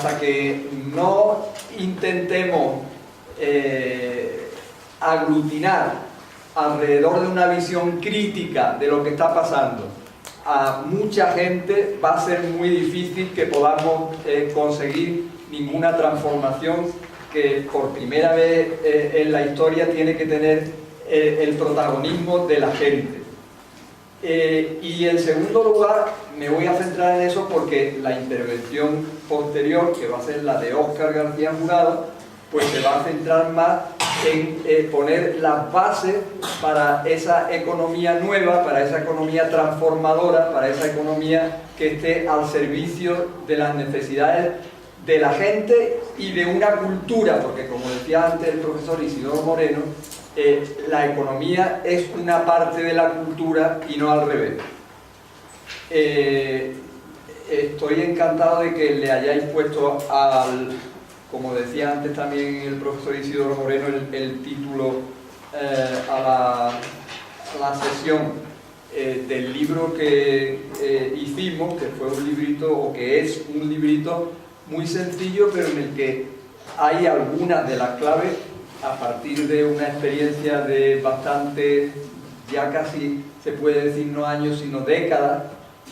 hasta que no intentemos aglutinar alrededor de una visión crítica de lo que está pasando a mucha gente, va a ser muy difícil que podamos conseguir ninguna transformación que por primera vez en la historia tiene que tener el protagonismo de la gente. Y en segundo lugar, me voy a centrar en eso porque la intervención posterior, que va a ser la de Óscar García Jurado, pues se va a centrar más en poner las bases para esa economía nueva, para esa economía transformadora, para esa economía que esté al servicio de las necesidades de la gente y de una cultura, porque como decía antes el profesor Isidoro Moreno, la economía es una parte de la cultura y no al revés. Estoy encantado de que le hayáis puesto como decía antes también el profesor Isidoro Moreno, el título a la sesión del libro que hicimos, que fue un librito, o que es un librito muy sencillo, pero en el que hay algunas de las claves a partir de una experiencia de bastante, ya casi se puede decir no años, sino décadas,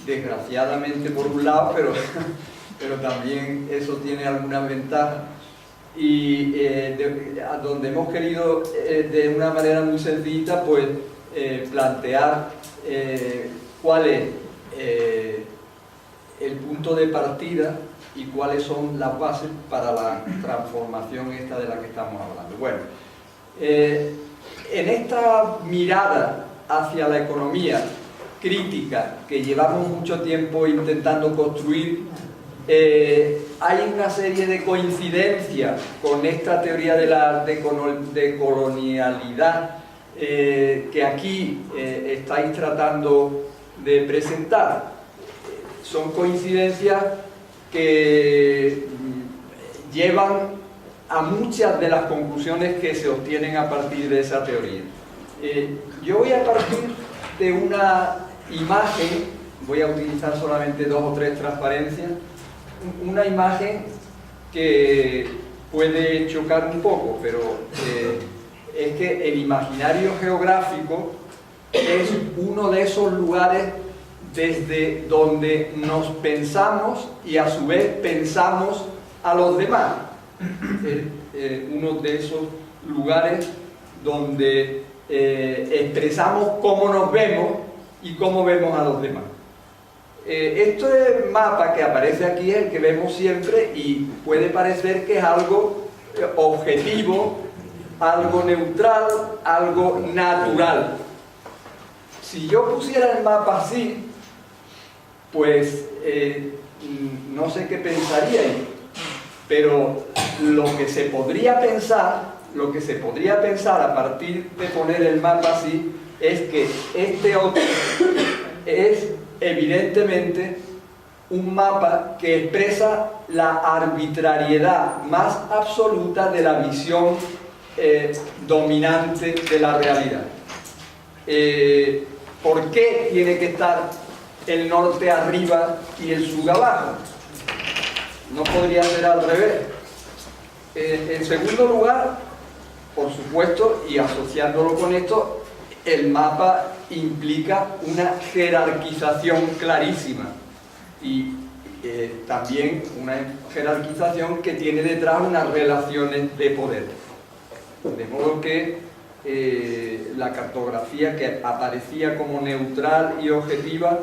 desgraciadamente por un lado, pero también eso tiene algunas ventajas, y donde hemos querido de una manera muy sencilla pues plantear cuál es el punto de partida y cuáles son las bases para la transformación esta de la que estamos hablando. Bueno, en esta mirada hacia la economía crítica que llevamos mucho tiempo intentando construir, hay una serie de coincidencias con esta teoría de colonialidad que aquí estáis tratando de presentar. Son coincidencias que llevan a muchas de las conclusiones que se obtienen a partir de esa teoría. Yo voy a partir de una imagen, voy a utilizar solamente 2 o 3 transparencias, una imagen que puede chocar un poco, pero es que el imaginario geográfico es uno de esos lugares desde donde nos pensamos y a su vez pensamos a los demás. Uno de esos lugares donde expresamos cómo nos vemos y cómo vemos a los demás. Este mapa que aparece aquí es el que vemos siempre y puede parecer que es algo objetivo, algo neutral, algo natural. Si yo pusiera el mapa así, pues no sé qué pensaríais, pero lo que se podría pensar a partir de poner el mapa así es que este otro es evidentemente un mapa que expresa la arbitrariedad más absoluta de la visión dominante de la realidad. ¿Por qué tiene que estar el norte arriba y el sur abajo? No podría ser al revés. En segundo lugar, por supuesto, y asociándolo con esto, el mapa implica una jerarquización clarísima y también una jerarquización que tiene detrás unas relaciones de poder. De modo que la cartografía que aparecía como neutral y objetiva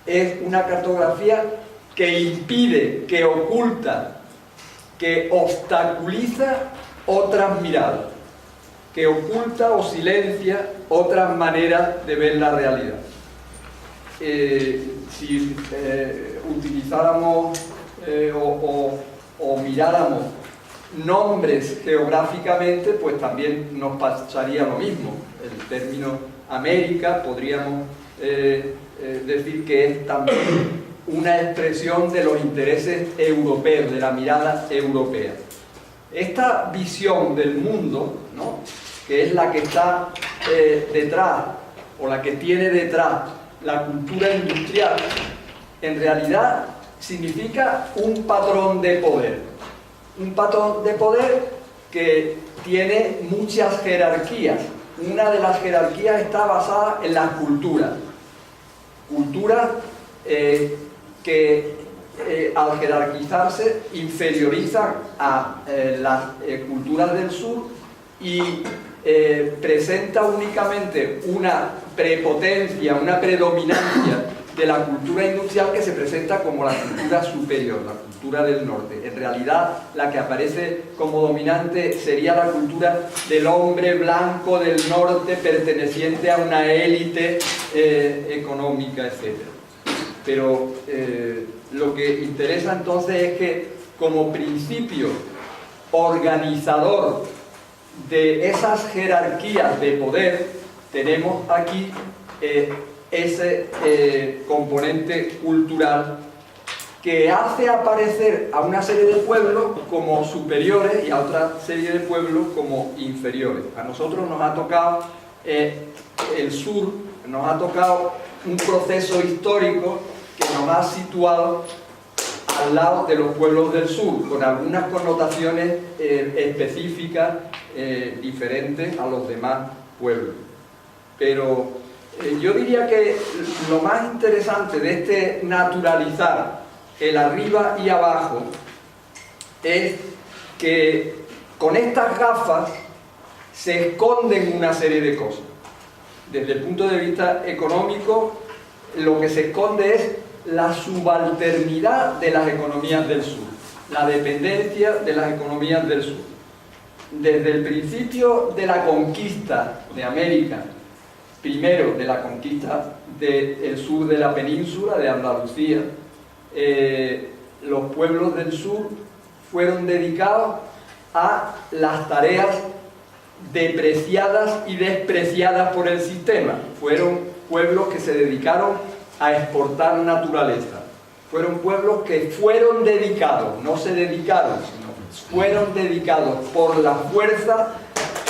es una cartografía que impide, que oculta, que obstaculiza otras miradas, que oculta o silencia otras maneras de ver la realidad. Si utilizáramos o miráramos nombres geográficamente, pues también nos pasaría lo mismo. El término América podríamos decir que es también una expresión de los intereses europeos, de la mirada europea. Esta visión del mundo, ¿no?, que es la que está detrás, o la que tiene detrás la cultura industrial, en realidad significa un patrón de poder. Un patrón de poder que tiene muchas jerarquías. Una de las jerarquías está basada en las culturas. Culturas que al jerarquizarse inferiorizan a las culturas del sur y presenta únicamente una prepotencia, una predominancia de la cultura industrial que se presenta como la cultura superior, la cultura del norte. En realidad, la que aparece como dominante sería la cultura del hombre blanco del norte perteneciente a una élite económica, etc. Pero lo que interesa entonces es que como principio organizador de esas jerarquías de poder tenemos aquí ese componente cultural que hace aparecer a una serie de pueblos como superiores y a otra serie de pueblos como inferiores. A nosotros nos ha tocado el sur, nos ha tocado un proceso histórico que nos ha situado al lado de los pueblos del sur, con algunas connotaciones específicas diferentes a los demás pueblos. Pero yo diría que lo más interesante de este naturalizar el arriba y abajo es que con estas gafas se esconden una serie de cosas. Desde el punto de vista económico, lo que se esconde es la subalternidad de las economías del sur, la dependencia de las economías del sur. Desde el principio de la conquista de América, primero de la conquista del sur de la península, de Andalucía, los pueblos del sur fueron dedicados a las tareas depreciadas y despreciadas por el sistema. Fueron pueblos que se dedicaron a exportar naturaleza. Fueron pueblos que fueron dedicados, no se dedicaron, sino fueron dedicados por la fuerza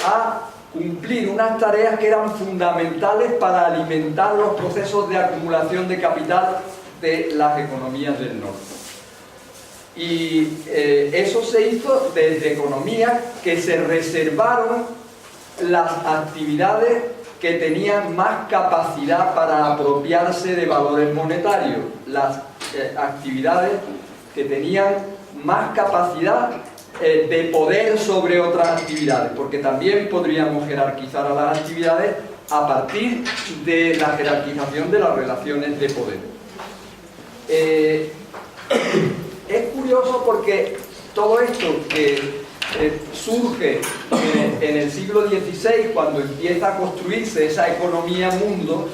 a cumplir unas tareas que eran fundamentales para alimentar los procesos de acumulación de capital de las economías del norte. Y eso se hizo desde economías que se reservaron las actividades que tenían más capacidad para apropiarse de valores monetarios, las actividades que tenían más capacidad de poder sobre otras actividades, porque también podríamos jerarquizar a las actividades a partir de la jerarquización de las relaciones de poder. Es curioso porque todo esto que surge en el siglo XVI, cuando empieza a construirse esa economía mundo,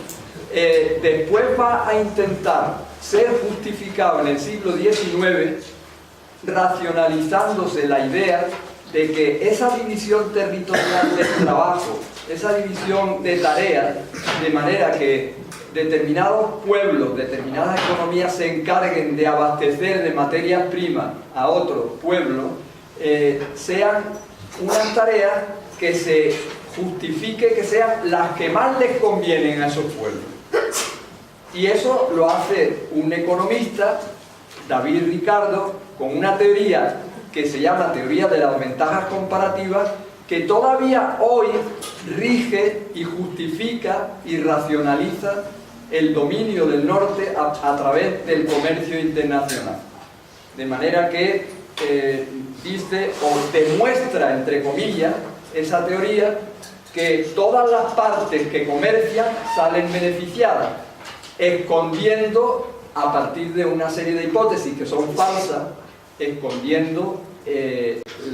después va a intentar ser justificado en el siglo XIX racionalizándose la idea de que esa división territorial del trabajo, esa división de tareas, de manera que determinados pueblos, determinadas economías se encarguen de abastecer de materias primas a otros pueblos, sean unas tareas que se justifique que sean las que más les convienen a esos pueblos. Y eso lo hace un economista, David Ricardo, con una teoría que se llama teoría de las ventajas comparativas, que todavía hoy rige y justifica y racionaliza el dominio del norte a través del comercio internacional. De manera que dice o demuestra, entre comillas, esa teoría que todas las partes que comercian salen beneficiadas, escondiendo, a partir de una serie de hipótesis que son falsas, escondiendo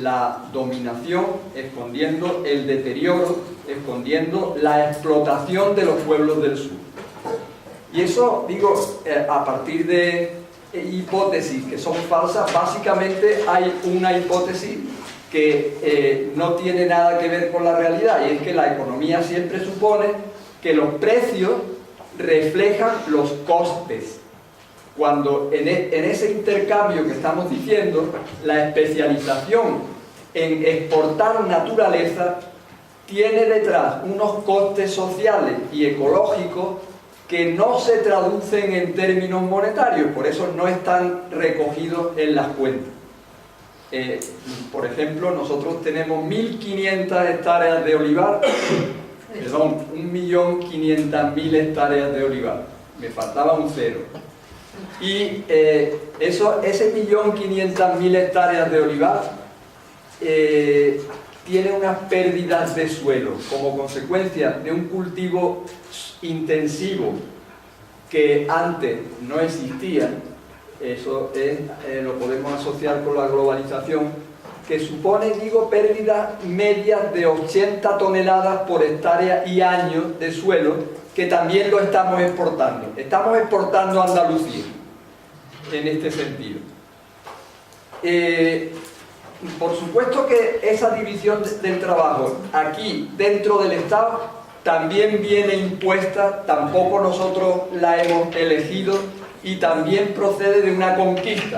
la dominación, escondiendo el deterioro, escondiendo la explotación de los pueblos del sur. Y eso, digo, a partir de hipótesis que son falsas, básicamente hay una hipótesis que no tiene nada que ver con la realidad, y es que la economía siempre supone que los precios reflejan los costes, cuando en ese intercambio que estamos diciendo, la especialización en exportar naturaleza tiene detrás unos costes sociales y ecológicos que no se traducen en términos monetarios, por eso no están recogidos en las cuentas. Por ejemplo, nosotros tenemos 1.500 hectáreas de olivar, perdón, 1.500.000 hectáreas de olivar, me faltaba un cero. Y ese 1.500.000 hectáreas de olivar tiene unas pérdidas de suelo como consecuencia de un cultivo intensivo que antes no existía. Eso lo podemos asociar con la globalización, que supone, digo, pérdidas medias de 80 toneladas por hectárea y año de suelo, que también lo estamos exportando. Estamos exportando a Andalucía en este sentido. Por supuesto que esa división del trabajo aquí dentro del Estado también viene impuesta, tampoco nosotros la hemos elegido, y también procede de una conquista.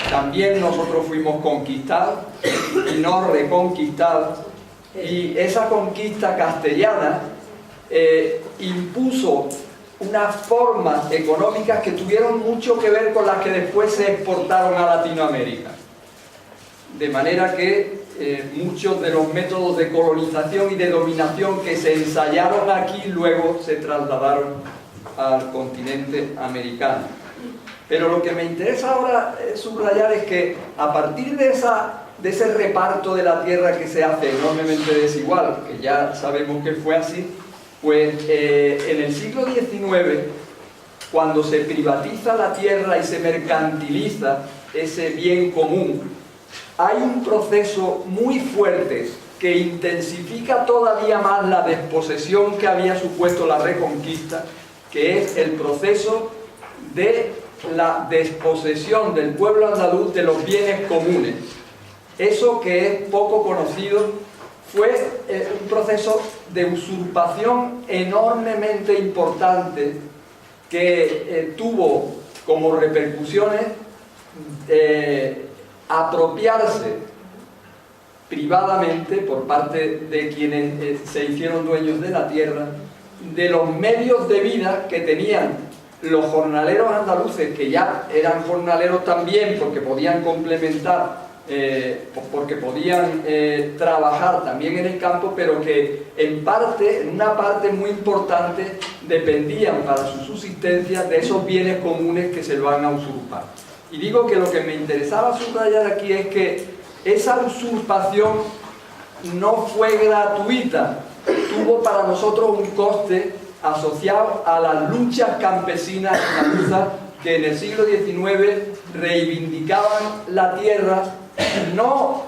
También nosotros fuimos conquistados y no reconquistados, y esa conquista castellana impuso unas formas económicas que tuvieron mucho que ver con las que después se exportaron a Latinoamérica. De manera que muchos de los métodos de colonización y de dominación que se ensayaron aquí luego se trasladaron al continente americano. Pero lo que me interesa ahora subrayar es que a partir de ese reparto de la tierra que se hace enormemente desigual, que ya sabemos que fue así, pues en el siglo XIX, cuando se privatiza la tierra y se mercantiliza ese bien común, hay un proceso muy fuerte que intensifica todavía más la desposesión que había supuesto la reconquista, que es el proceso de la desposesión del pueblo andaluz de los bienes comunes. Eso que es poco conocido fue un proceso de usurpación enormemente importante que tuvo como repercusiones apropiarse privadamente por parte de quienes se hicieron dueños de la tierra de los medios de vida que tenían los jornaleros andaluces, que ya eran jornaleros también porque podían complementar, porque podían trabajar también en el campo, pero que en una parte muy importante dependían para su subsistencia de esos bienes comunes que se lo van a usurpar. Y digo que lo que me interesaba subrayar aquí es que esa usurpación no fue gratuita, tuvo para nosotros un coste asociado a las luchas campesinas andaluzas que en el siglo XIX reivindicaban la tierra, no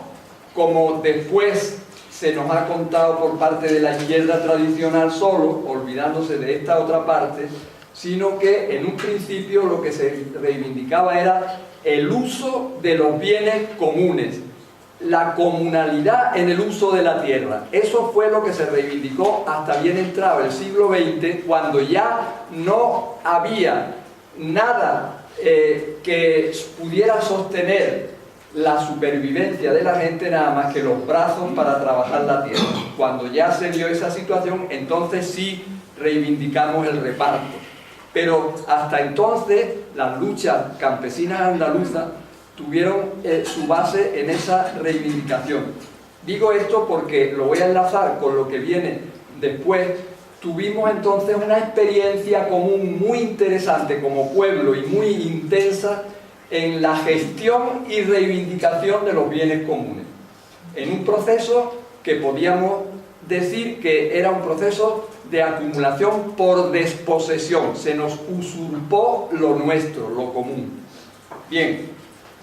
como después se nos ha contado por parte de la izquierda tradicional solo, olvidándose de esta otra parte, sino que en un principio lo que se reivindicaba era el uso de los bienes comunes, la comunalidad en el uso de la tierra. Eso fue lo que se reivindicó hasta bien entrado el siglo XX, cuando ya no había nada que pudiera sostener la supervivencia de la gente, nada más que los brazos para trabajar la tierra. Cuando ya se dio esa situación, entonces sí reivindicamos el reparto. Pero hasta entonces las luchas campesinas andaluzas tuvieron su base en esa reivindicación. Digo esto porque lo voy a enlazar con lo que viene después. Tuvimos entonces una experiencia común muy interesante como pueblo y muy intensa en la gestión y reivindicación de los bienes comunes, en un proceso que podíamos decir que era un proceso de acumulación por desposesión. Se nos usurpó lo nuestro, lo común. Bien,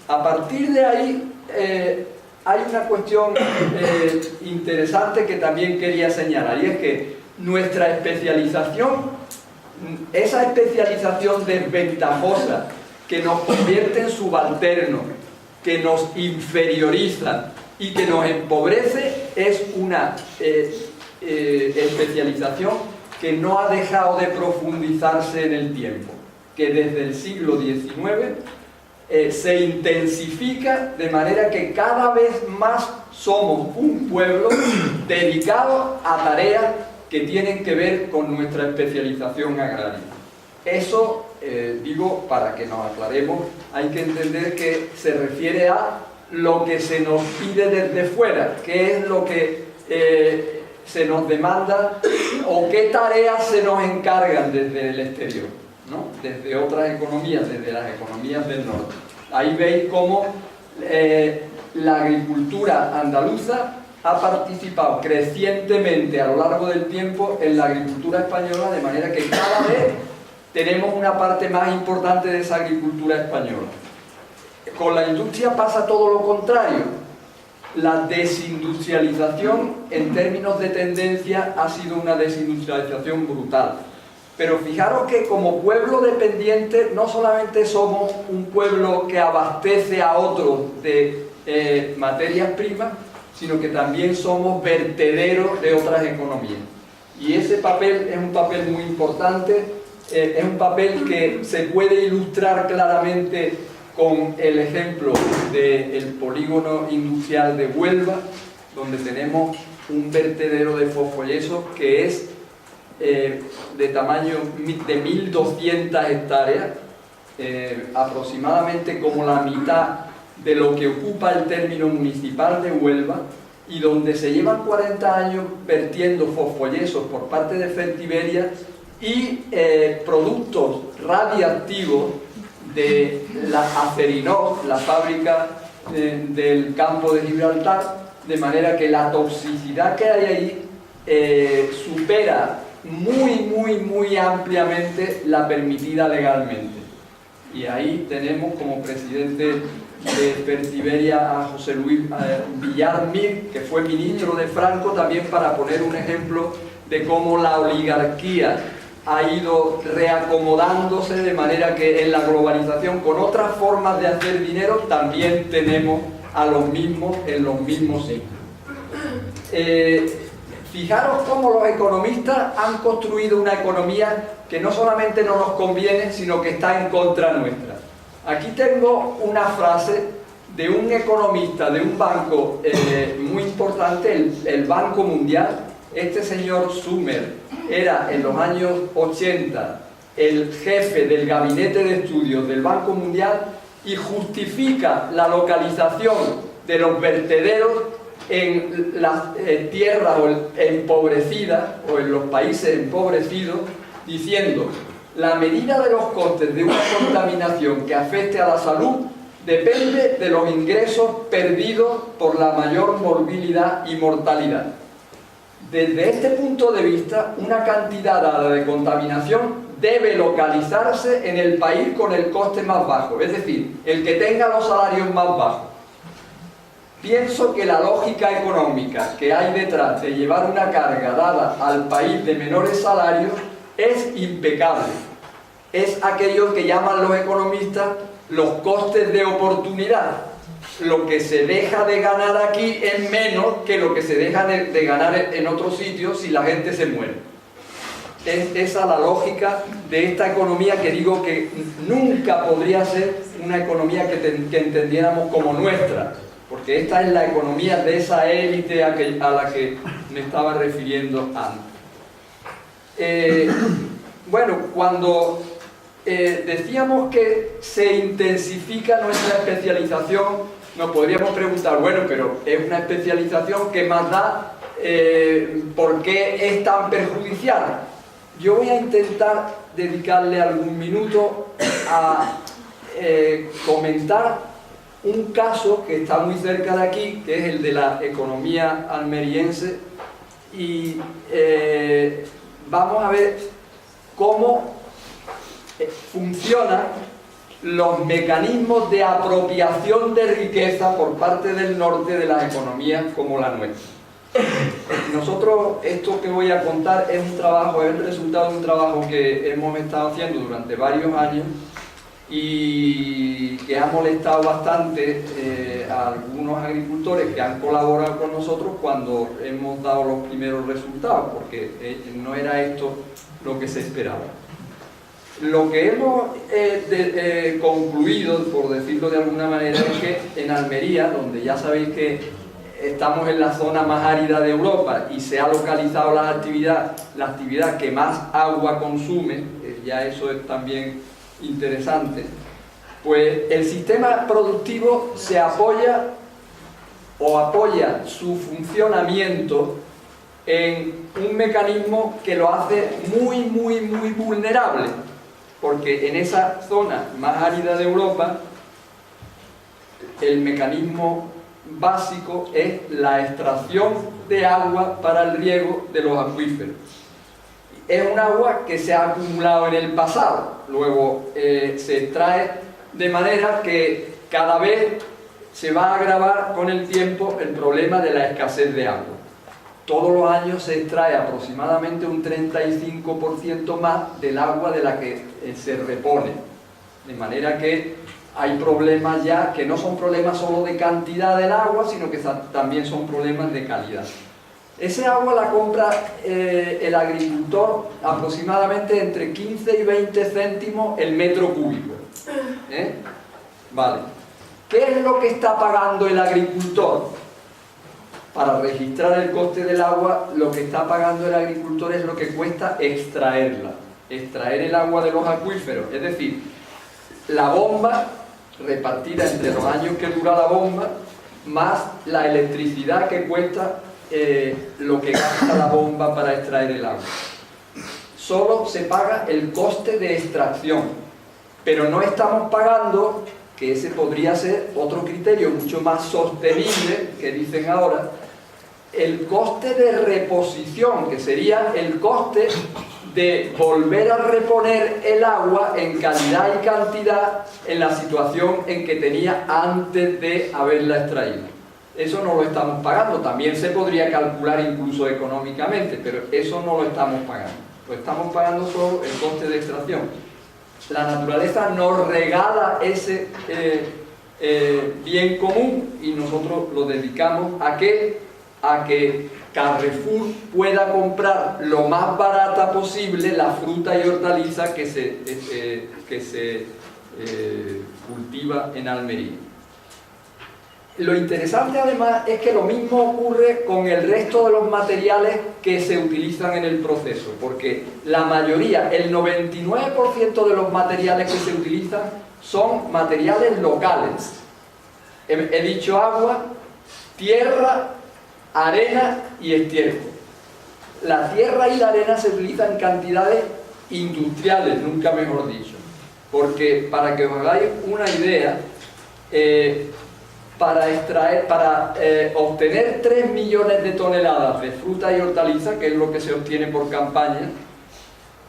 a partir de ahí hay una cuestión interesante que también quería señalar, y es que nuestra especialización, esa especialización desventajosa que nos convierte en subalternos, que nos inferioriza y que nos empobrece, es una especialización que no ha dejado de profundizarse en el tiempo, que desde el siglo XIX se intensifica de manera que cada vez más somos un pueblo dedicado a tareas que tienen que ver con nuestra especialización agraria. Eso, digo, para que nos aclaremos, hay que entender que se refiere a lo que se nos pide desde fuera, qué es lo que se nos demanda o qué tareas se nos encargan desde el exterior, ¿no? Desde otras economías, desde las economías del norte. Ahí veis cómo la agricultura andaluza ha participado crecientemente a lo largo del tiempo en la agricultura española, de manera que cada vez tenemos una parte más importante de esa agricultura española. Con la industria pasa todo lo contrario. La desindustrialización, en términos de tendencia, ha sido una desindustrialización brutal. Pero fijaros que como pueblo dependiente no solamente somos un pueblo que abastece a otros de materias primas, sino que también somos vertederos de otras economías. Y ese papel es un papel muy importante, es un papel que se puede ilustrar claramente con el ejemplo del polígono industrial de Huelva, donde tenemos un vertedero de fosfoyeso que es de tamaño de 1.200 hectáreas, aproximadamente como la mitad de lo que ocupa el término municipal de Huelva, y donde se llevan 40 años vertiendo fosfoyesos por parte de Fertiberia y productos radiactivos de la Acerinox, la fábrica del campo de Gibraltar, de manera que la toxicidad que hay ahí supera muy ampliamente la permitida legalmente. Y ahí tenemos como presidente de Fertiberia a José Luis Villar Mir, que fue ministro de Franco, también para poner un ejemplo de cómo la oligarquía ha ido reacomodándose, de manera que en la globalización, con otras formas de hacer dinero, también tenemos a los mismos en los mismos sitios. Fijaros cómo los economistas han construido una economía que no solamente no nos conviene, sino que está en contra nuestra. Aquí tengo una frase de un economista de un banco muy importante, el Banco Mundial. Este señor Sumer era en los años 80 el jefe del gabinete de estudios del Banco Mundial y justifica la localización de los vertederos en las tierras empobrecidas o en los países empobrecidos, diciendo: la medida de los costes de una contaminación que afecte a la salud depende de los ingresos perdidos por la mayor morbilidad y mortalidad. Desde este punto de vista, una cantidad dada de contaminación debe localizarse en el país con el coste más bajo, es decir, el que tenga los salarios más bajos. Pienso que la lógica económica que hay detrás de llevar una carga dada al país de menores salarios es impecable. Es aquello que llaman los economistas los costes de oportunidad. Lo que se deja de ganar aquí es menos que lo que se deja de ganar en otros sitios si la gente se muere. Es esa la lógica de esta economía, que digo que nunca podría ser una economía que entendiéramos como nuestra, porque esta es la economía de esa élite a la que me estaba refiriendo antes. Bueno, cuando decíamos que se intensifica nuestra especialización, nos podríamos preguntar, bueno, pero es una especialización que más da, ¿por qué es tan perjudicial? Yo voy a intentar dedicarle algún minuto a comentar un caso que está muy cerca de aquí, que es el de la economía almeriense, y vamos a ver cómo funcionan los mecanismos de apropiación de riqueza por parte del norte de las economías como la nuestra. Nosotros, esto que voy a contar es un trabajo, es el resultado de un trabajo que hemos estado haciendo durante varios años y que ha molestado bastante a algunos agricultores que han colaborado con nosotros cuando hemos dado los primeros resultados, porque no era esto lo que se esperaba. Lo que hemos concluido, por decirlo de alguna manera, es que en Almería, donde ya sabéis que estamos en la zona más árida de Europa y se ha localizado la actividad que más agua consume, ya eso es también interesante, pues el sistema productivo se apoya su funcionamiento en un mecanismo que lo hace muy vulnerable, porque en esa zona más árida de Europa el mecanismo básico es la extracción de agua para el riego de los acuíferos. Es un agua que se ha acumulado en el pasado, luego se extrae de manera que cada vez se va a agravar con el tiempo el problema de la escasez de agua. Todos los años se extrae aproximadamente un 35% más del agua de la que se repone, de manera que hay problemas ya que no son problemas solo de cantidad del agua, sino que también son problemas de calidad. Ese agua la compra el agricultor aproximadamente entre 15 y 20 céntimos el metro cúbico. Vale. ¿Qué es lo que está pagando el agricultor? Para registrar el coste del agua, lo que está pagando el agricultor es lo que cuesta extraer el agua de los acuíferos, es decir, la bomba repartida entre los años que dura la bomba, más la electricidad que cuesta lo que gasta la bomba para extraer el agua. Solo se paga el coste de extracción, pero no estamos pagando, que ese podría ser otro criterio mucho más sostenible, que dicen ahora, el coste de reposición, que sería el coste de volver a reponer el agua en calidad y cantidad en la situación en que tenía antes de haberla extraído. Eso no lo estamos pagando, también se podría calcular incluso económicamente, pero eso no lo estamos pagando. Lo estamos pagando solo el coste de extracción. La naturaleza nos regala ese bien común y nosotros lo dedicamos a que Carrefour pueda comprar lo más barata posible la fruta y hortaliza que se cultiva en Almería. Lo interesante además es que lo mismo ocurre con el resto de los materiales que se utilizan en el proceso, porque la mayoría, el 99% de los materiales que se utilizan son materiales locales. He dicho agua, tierra, arena y estiércol. La tierra y la arena se utilizan en cantidades industriales, nunca mejor dicho, porque para que os hagáis una idea, para obtener 3 millones de toneladas de fruta y hortaliza, que es lo que se obtiene por campaña,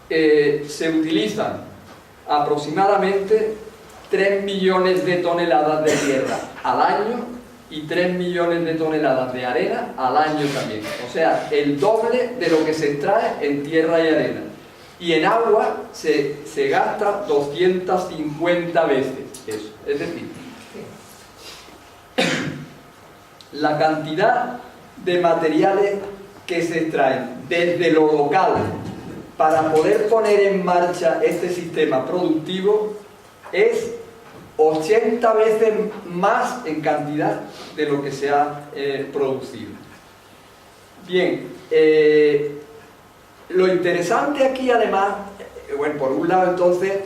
se utilizan aproximadamente 3 millones de toneladas de tierra al año y 3 millones de toneladas de arena al año también. O sea, el doble de lo que se extrae en tierra y arena. Y en agua se gasta 250 veces eso. Es decir, la cantidad de materiales que se extraen desde lo local para poder poner en marcha este sistema productivo es 80 veces más en cantidad de lo que se ha producido. Bien, lo interesante aquí además, bueno, por un lado entonces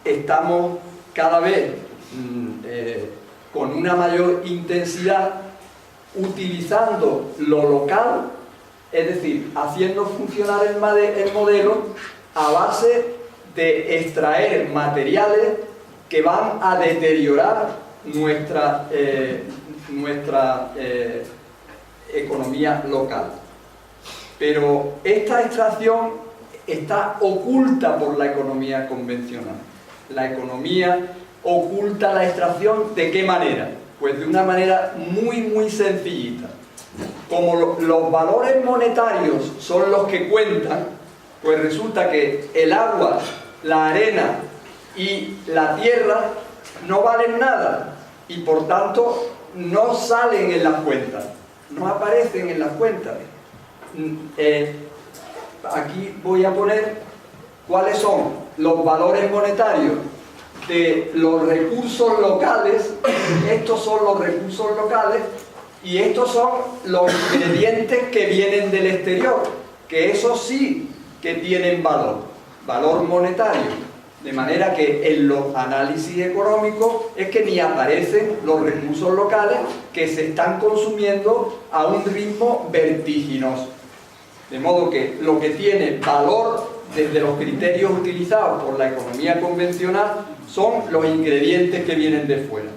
estamos cada vez con una mayor intensidad utilizando lo local, es decir, haciendo funcionar el modelo a base de extraer materiales que van a deteriorar nuestra economía local. Pero esta extracción está oculta por la economía convencional. La economía oculta la extracción, ¿de qué manera? Pues de una manera muy sencillita. Como los valores monetarios son los que cuentan, pues resulta que el agua, la arena y la tierra no valen nada y por tanto no salen en las cuentas, no aparecen en las cuentas. Aquí voy a poner cuáles son los valores monetarios de los recursos locales. Estos son los recursos locales y estos son los ingredientes que vienen del exterior, que esos sí que tienen valor monetario. De manera que en los análisis económicos es que ni aparecen los recursos locales que se están consumiendo a un ritmo vertiginoso. De modo que lo que tiene valor desde los criterios utilizados por la economía convencional son los ingredientes que vienen de fuera.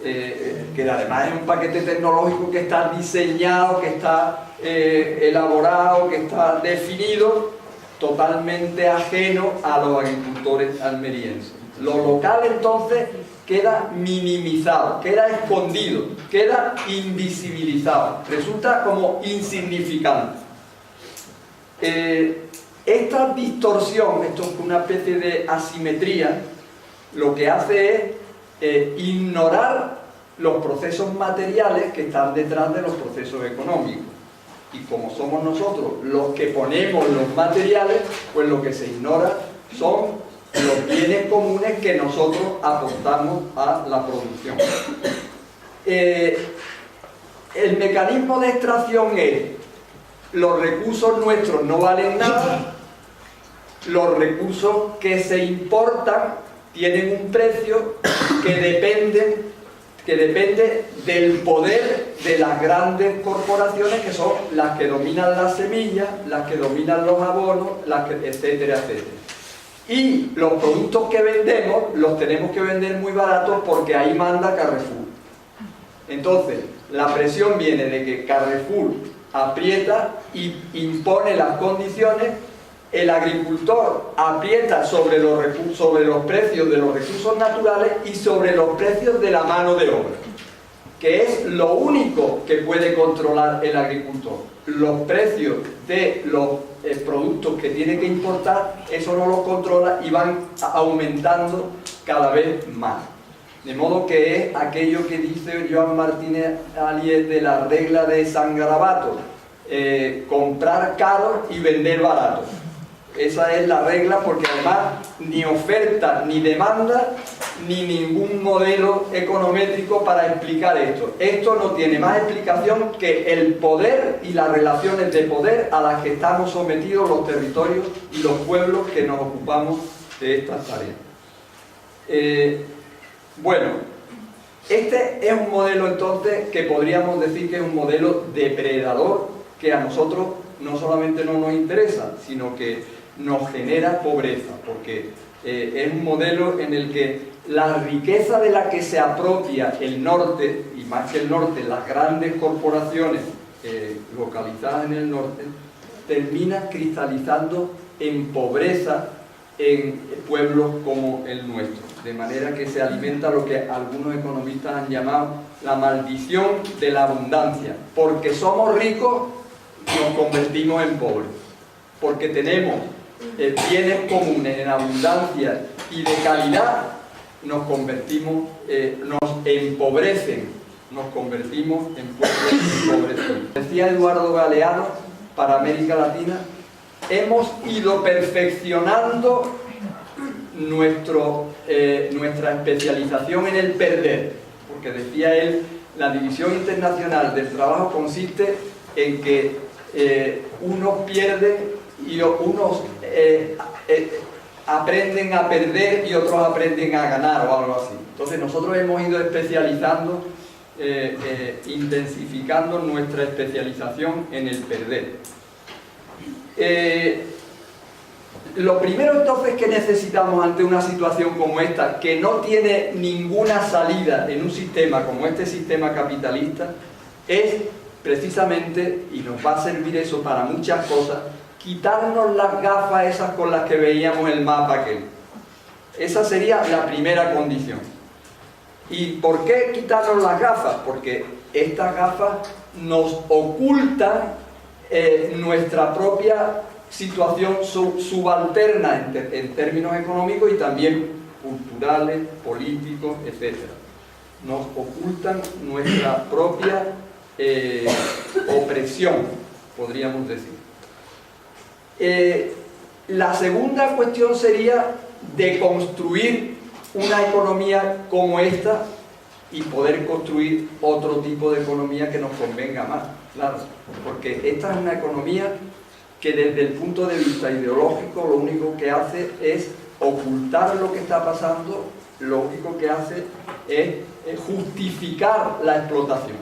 Que además es un paquete tecnológico que está diseñado, que está elaborado, que está definido, totalmente ajeno a los agricultores almerienses. Lo local entonces queda minimizado, queda escondido, queda invisibilizado, resulta como insignificante. Esta distorsión, esto es una especie de asimetría, lo que hace es ignorar los procesos materiales que están detrás de los procesos económicos. Y como somos nosotros los que ponemos los materiales, pues lo que se ignora son los bienes comunes que nosotros aportamos a la producción. El mecanismo de extracción es: los recursos nuestros no valen nada, los recursos que se importan tienen un precio que depende del poder de las grandes corporaciones, que son las que dominan las semillas, las que dominan los abonos, etcétera, etcétera. Y los productos que vendemos los tenemos que vender muy baratos porque ahí manda Carrefour. Entonces, la presión viene de que Carrefour aprieta y impone las condiciones. El agricultor aprieta sobre los precios de los recursos naturales y sobre los precios de la mano de obra, que es lo único que puede controlar el agricultor. Los precios de los productos que tiene que importar, eso no los controla y van aumentando cada vez más. De modo que es aquello que dice Joan Martínez Alier de la regla de San Garabato: comprar caro y vender barato. Esa es la regla, porque además ni oferta ni demanda ni ningún modelo econométrico para explicar esto. Esto no tiene más explicación que el poder y las relaciones de poder a las que estamos sometidos los territorios y los pueblos que nos ocupamos de estas tareas. Bueno, este es un modelo entonces que podríamos decir que es un modelo depredador, que a nosotros no solamente no nos interesa, sino que nos genera pobreza, porque es un modelo en el que la riqueza de la que se apropia el norte, y más que el norte, las grandes corporaciones localizadas en el norte, termina cristalizando en pobreza en pueblos como el nuestro, de manera que se alimenta lo que algunos economistas han llamado la maldición de la abundancia. Porque somos ricos, nos convertimos en pobres, porque tenemos bienes comunes en abundancia y de calidad, nos convertimos, nos empobrecen, nos convertimos en pueblos empobrecidos. Decía Eduardo Galeano, para América Latina, hemos ido perfeccionando nuestra especialización en el perder, porque decía él, la división internacional del trabajo consiste en que unos pierden y unos aprenden a perder y otros aprenden a ganar o algo así. Entonces nosotros hemos ido especializando, intensificando nuestra especialización en el perder. Lo primero entonces que necesitamos ante una situación como esta, que no tiene ninguna salida en un sistema como este sistema capitalista, es precisamente, y nos va a servir eso para muchas cosas, quitarnos las gafas esas con las que veíamos el mapa aquel. Esa sería la primera condición. ¿Y por qué quitarnos las gafas? Porque estas gafas nos ocultan nuestra propia situación subalterna en términos económicos y también culturales, políticos, etc. Nos ocultan nuestra propia opresión, podríamos decir. La segunda cuestión sería deconstruir una economía como esta y poder construir otro tipo de economía que nos convenga más, claro, porque esta es una economía que desde el punto de vista ideológico lo único que hace es ocultar lo que está pasando, lo único que hace es justificar la explotación.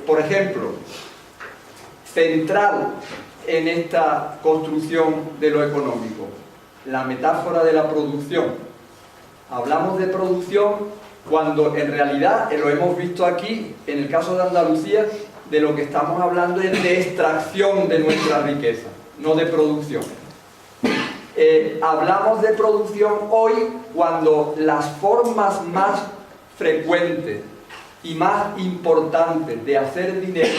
Por ejemplo, central en esta construcción de lo económico, la metáfora de la producción. Hablamos de producción cuando en realidad, lo hemos visto aquí, en el caso de Andalucía, de lo que estamos hablando es de extracción de nuestra riqueza, no de producción. Hablamos de producción hoy cuando las formas más frecuentes y más importantes de hacer dinero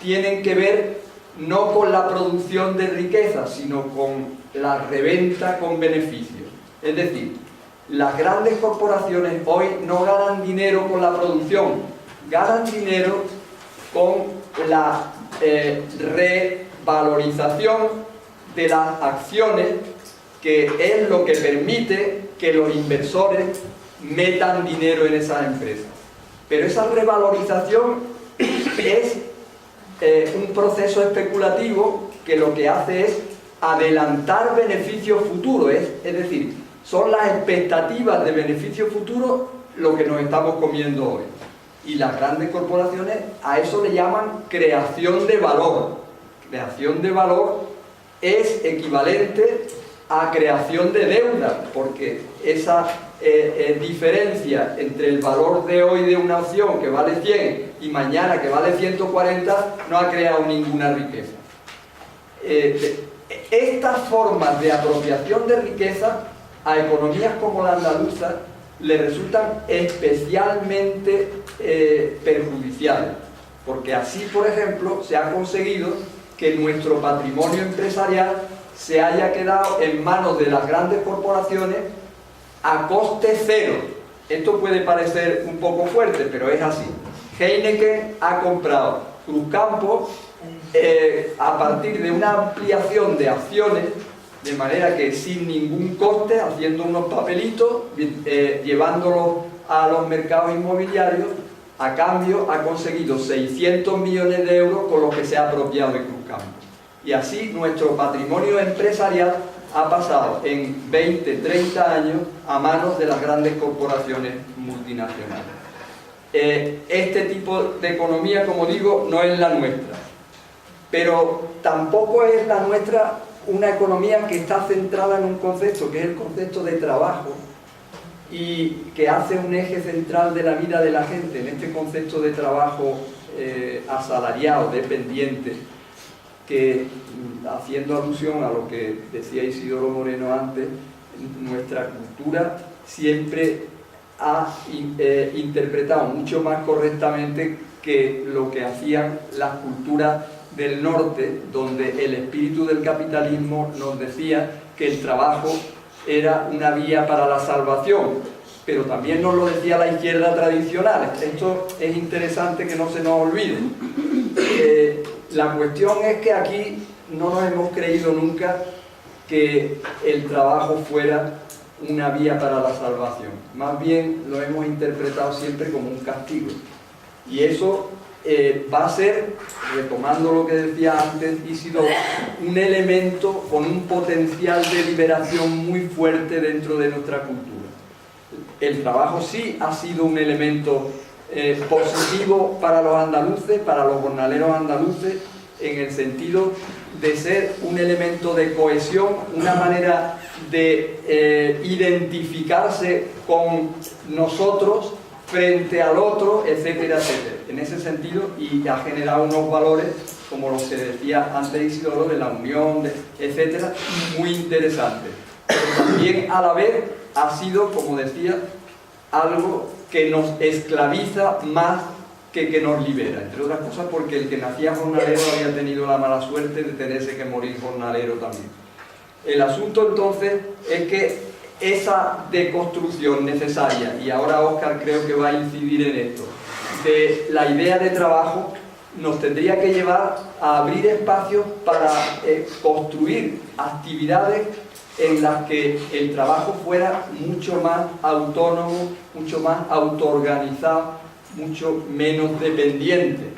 tienen que ver no con la producción de riqueza, sino con la reventa con beneficios. Es decir, las grandes corporaciones hoy no ganan dinero con la producción, ganan dinero con la revalorización de las acciones, que es lo que permite que los inversores metan dinero en esas empresas. Pero esa revalorización es un proceso especulativo que lo que hace es adelantar beneficios futuros, es decir, son las expectativas de beneficio futuro lo que nos estamos comiendo hoy. Y las grandes corporaciones a eso le llaman creación de valor. Creación de valor es equivalente a creación de deuda, porque esa diferencia entre el valor de hoy de una acción que vale 100 y mañana que vale 140 no ha creado ninguna riqueza. Estas formas de apropiación de riqueza a economías como la andaluza le resultan especialmente perjudiciales, porque así, por ejemplo, se ha conseguido que nuestro patrimonio empresarial se haya quedado en manos de las grandes corporaciones a coste cero. Esto puede parecer un poco fuerte, pero es así. Heineken ha comprado Cruzcampo a partir de una ampliación de acciones, de manera que sin ningún coste, haciendo unos papelitos, llevándolos a los mercados inmobiliarios, a cambio ha conseguido 600 millones de euros con los que se ha apropiado de Cruzcampo. Y así nuestro patrimonio empresarial ha pasado en 20, 30 años a manos de las grandes corporaciones multinacionales. Este tipo de economía, como digo, no es la nuestra, pero tampoco es la nuestra una economía que está centrada en un concepto, que es el concepto de trabajo, y que hace un eje central de la vida de la gente en este concepto de trabajo asalariado, dependiente, que, haciendo alusión a lo que decía Isidoro Moreno antes, nuestra cultura siempre ha interpretado mucho más correctamente que lo que hacían las culturas del norte, donde el espíritu del capitalismo nos decía que el trabajo era una vía para la salvación, pero también nos lo decía la izquierda tradicional. Esto es interesante que no se nos olvide. La cuestión es que aquí no nos hemos creído nunca que el trabajo fuera una vía para la salvación. Más bien lo hemos interpretado siempre como un castigo. Y eso va a ser, retomando lo que decía antes Isidoro, un elemento con un potencial de liberación muy fuerte dentro de nuestra cultura. El trabajo sí ha sido un elemento positivo para los andaluces, para los jornaleros andaluces, en el sentido de ser un elemento de cohesión, una manera de identificarse con nosotros frente al otro, etcétera, etcétera. En ese sentido, y ha generado unos valores, como los que decía antes Isidoro, de la unión, etcétera, muy interesantes. Pero también a la vez ha sido, como decía, algo que nos esclaviza más que nos libera, entre otras cosas porque el que nacía jornalero había tenido la mala suerte de tenerse que morir jornalero también. El asunto entonces es que esa deconstrucción necesaria, y ahora Óscar creo que va a incidir en esto, de la idea de trabajo, nos tendría que llevar a abrir espacios para construir actividades en las que el trabajo fuera mucho más autónomo, mucho más autoorganizado, mucho menos dependiente.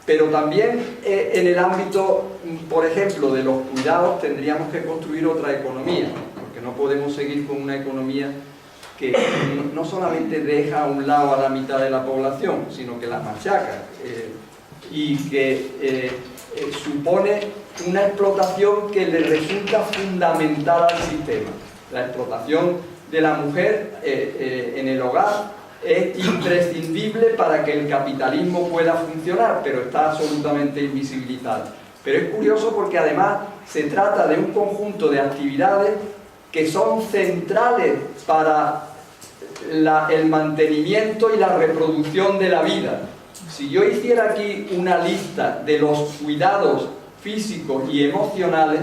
Pero también en el ámbito, por ejemplo, de los cuidados tendríamos que construir otra economía, porque no podemos seguir con una economía que no solamente deja a un lado a la mitad de la población, sino que la machaca y que supone una explotación que le resulta fundamental al sistema. La explotación de la mujer en el hogar es imprescindible para que el capitalismo pueda funcionar, pero está absolutamente invisibilizada. Pero es curioso porque además se trata de un conjunto de actividades que son centrales para el mantenimiento y la reproducción de la vida. Si yo hiciera aquí una lista de los cuidados físicos y emocionales,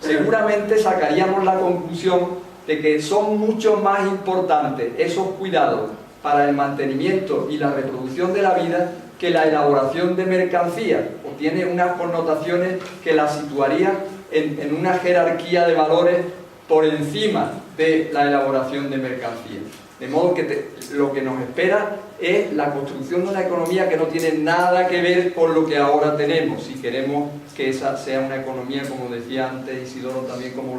seguramente sacaríamos la conclusión de que son mucho más importantes esos cuidados para el mantenimiento y la reproducción de la vida que la elaboración de mercancías, o tiene unas connotaciones que la situarían en una jerarquía de valores por encima de la elaboración de mercancías. De modo que lo que nos espera es la construcción de una economía que no tiene nada que ver con lo que ahora tenemos, si queremos que esa sea una economía, como decía antes Isidoro, también como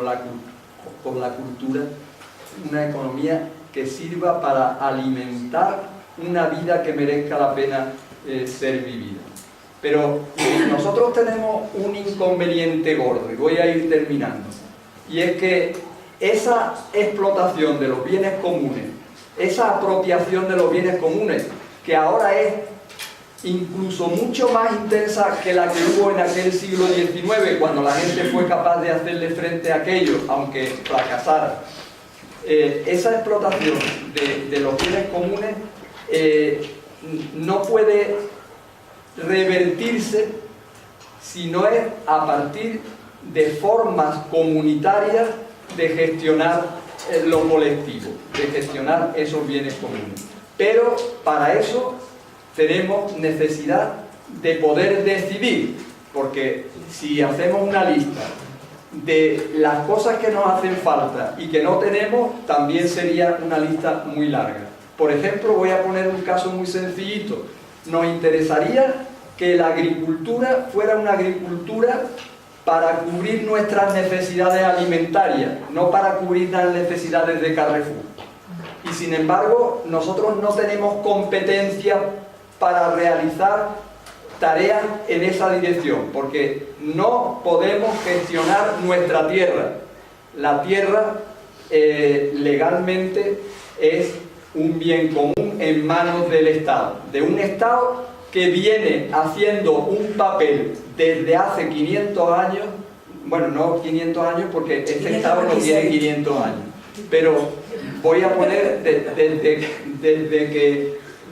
con la cultura, una economía que sirva para alimentar una vida que merezca la pena ser vivida. Pero nosotros tenemos un inconveniente gordo, y voy a ir terminando, y es que esa explotación de los bienes comunes, esa apropiación de los bienes comunes, que ahora es incluso mucho más intensa que la que hubo en aquel siglo XIX, cuando la gente fue capaz de hacerle frente a aquello, aunque fracasara. Esa explotación de los bienes comunes no puede revertirse si no es a partir de formas comunitarias de gestionar lo colectivo, de gestionar esos bienes comunes. Pero para eso tenemos necesidad de poder decidir, porque si hacemos una lista de las cosas que nos hacen falta y que no tenemos, también sería una lista muy larga. Por ejemplo, voy a poner un caso muy sencillito. Nos interesaría que la agricultura fuera una agricultura para cubrir nuestras necesidades alimentarias, no para cubrir las necesidades de Carrefour. Y sin embargo, nosotros no tenemos competencia para realizar tareas en esa dirección, porque no podemos gestionar nuestra tierra. La tierra legalmente es un bien común en manos del Estado, de un Estado que viene haciendo un papel desde hace 500 años, bueno, no 500 años porque este Estado no tiene 500 años, pero voy a poner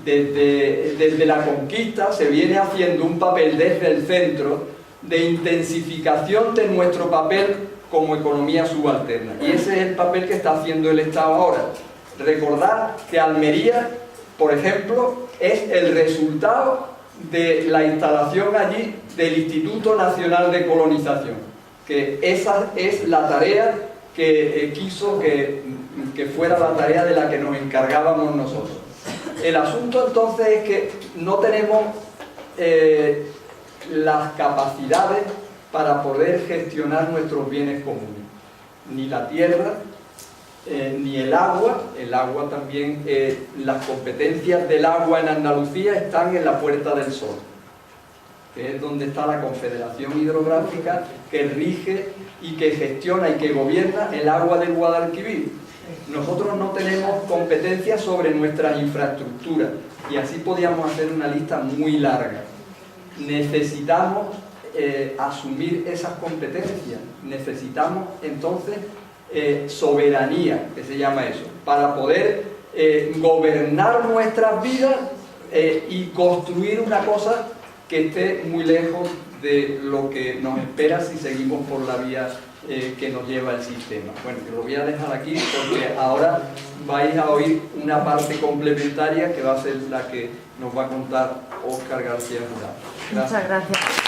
desde la conquista se viene haciendo un papel desde el centro de intensificación de nuestro papel como economía subalterna. Y ese es el papel que está haciendo el Estado ahora. Recordar que Almería, por ejemplo, es el resultado de la instalación allí del Instituto Nacional de Colonización, que esa es la tarea que quiso que fuera la tarea de la que nos encargábamos nosotros. El asunto entonces es que no tenemos las capacidades para poder gestionar nuestros bienes comunes, ni la tierra, ni el agua. El agua también, las competencias del agua en Andalucía están en la Puerta del Sol, que es donde está la Confederación Hidrográfica que rige y que gestiona y que gobierna el agua del Guadalquivir. Nosotros no tenemos competencia sobre nuestras infraestructuras, y así podíamos hacer una lista muy larga. Necesitamos asumir esas competencias, necesitamos entonces soberanía, que se llama eso, para poder gobernar nuestras vidas y construir una cosa que esté muy lejos de lo que nos espera si seguimos por la vía que nos lleva el sistema. Bueno, que lo voy a dejar aquí porque ahora vais a oír una parte complementaria que va a ser la que nos va a contar Óscar García Jurado. Muchas gracias.